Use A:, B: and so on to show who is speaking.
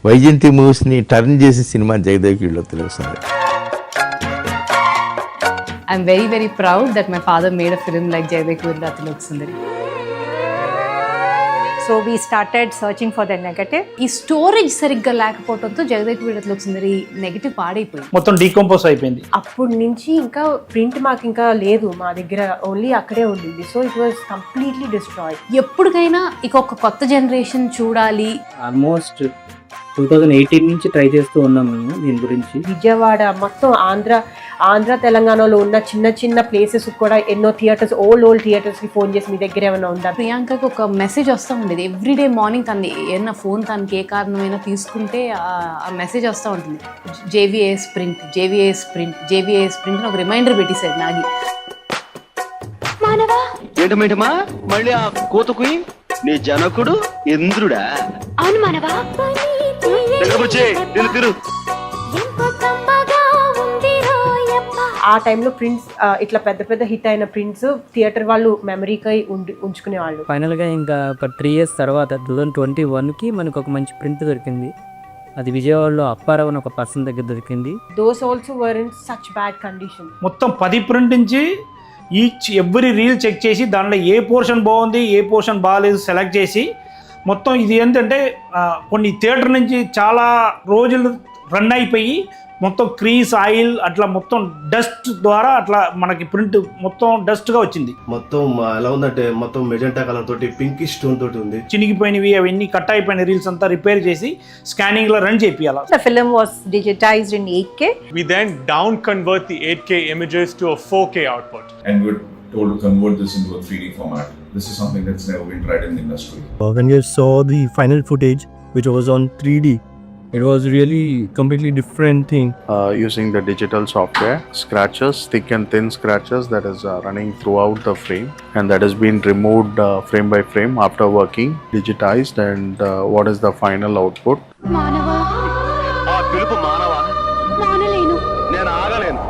A: Vyjayanthi మూవీస్ని turn చేసిన cinema Jagdev వీళ్ళొత్తులో వస్తుంది.
B: I'm very, very proud that my father made a film like Jayadek Virla Tilak Sundari.
C: So we started searching for the negative.
B: ఈ storage సరిగ్గా లేకపోవడంతో జగదేక్ వీళ్ళ తిలక్ సుందరి negative పాడైపోయింది,
D: మొత్తం decompose అయిపోయింది.
C: అప్పటి నుంచి ఇంకా ప్రింట్ మాకు ఇంకా లేదు మా దగ్గర, ఓన్లీ అక్కడే ఉండింది. So it was completely destroyed.
B: ఎప్పటికైనా ఇక ఒక కొత్త జనరేషన్ చూడాలి.
E: ఆల్మోస్ట్ 2018 నుంచి ట్రై చేస్తూ ఉన్నాం మేము దీని గురించి.
C: విజయవాడ మొత్తం ఆంధ్ర తెలంగాణలో ఉన్న చిన్న చిన్న ప్లేసెస్ కూడా ఎన్నో థియేటర్స్, ఓల్డ్ థియేటర్స్ కి ఫోన్ చేసి మీ దగ్గర ఏమైనా ఉందా.
B: ప్రియాంకకి ఒక మెసేజ్ వస్తూ ఉండేది ఎవ్రీడే మార్నింగ్. తను ఏమన్నా ఫోన్ తనకి ఏ కారణమైనా తీసుకుంటే ఆ మెసేజ్ వస్తూ ఉంటుంది, జేవిఏఎస్ ప్రింట్, జేవిఏఎస్ ప్రింట్, జేవిఏఎస్ ప్రింట్ అని ఒక రిమైండర్ పెట్టేశాడు నాగి.
F: ఏంటమేంటమా మళ్ళీ ఆ కోతకు నీ జనకుడు ఇంద్రుడా?
G: అవును మానవా.
C: ఆ టైంలో ప్రింట్స్ ఇట్లా పెద్ద పెద్ద హిట్ అయిన ప్రింట్స్ థియేటర్ వాళ్ళు మెమరీకై ఉంచుకునే వాళ్ళు.
E: ఫైనల్ గా ఇంకా ఒక 3 years తర్వాత 2021కి మనకు ఒక మంచి ప్రింట్ దొరికింది. అది విజయవాడలో అప్పారావు అని ఒక పర్సన్ దగ్గర దొరికింది.
C: Those also were in such bad condition.
D: మొత్తం 10 ప్రింట్ నుంచి ఎవ్రీ రీల్ చెక్ చేసి దాంట్లో ఏ పోర్షన్ బాగుంది ఏ పోర్షన్ బాగాలేదు సెలెక్ట్ చేసి మొత్తం ఇది ఏంటంటే కొన్ని థియేటర్ నుంచి చాలా రోజులు రన్ అయిపోయి మొత్తం క్రీస్ ఆయిల్ అట్లా మొత్తం డస్ట్ ద్వారా అట్లా మనకి ప్రింట్ మొత్తం డస్ట్గా వచ్చింది.
H: మొత్తం ఎలా ఉందంటే మొత్తం మెజెంటా కలర్ తోటి పింకిష్ స్టోన్ తోటి ఉంది.
D: చినిగిపోయినవి అవన్నీ కట్ అయిపోయిన రీల్స్ అంతా రిపేర్ చేసి స్కానింగ్ లో run చేపియాలి.
C: The film was digitized in 8K.
I: We then down convert the 8K images to a 4K output.
J: And we're told to convert this into a 3D format. This is something that's never been tried in the industry.
K: When you saw the final footage, which was on 3D, it was really completely different thing.
L: Using the digital software, scratches, thick and thin scratches that is running throughout the frame, and that has been removed frame by frame after working, digitized, and what is the final output.
G: మానవా
F: ఆ పిలుపు మానవా?
G: మానలేను.
F: నేను ఆగలేను.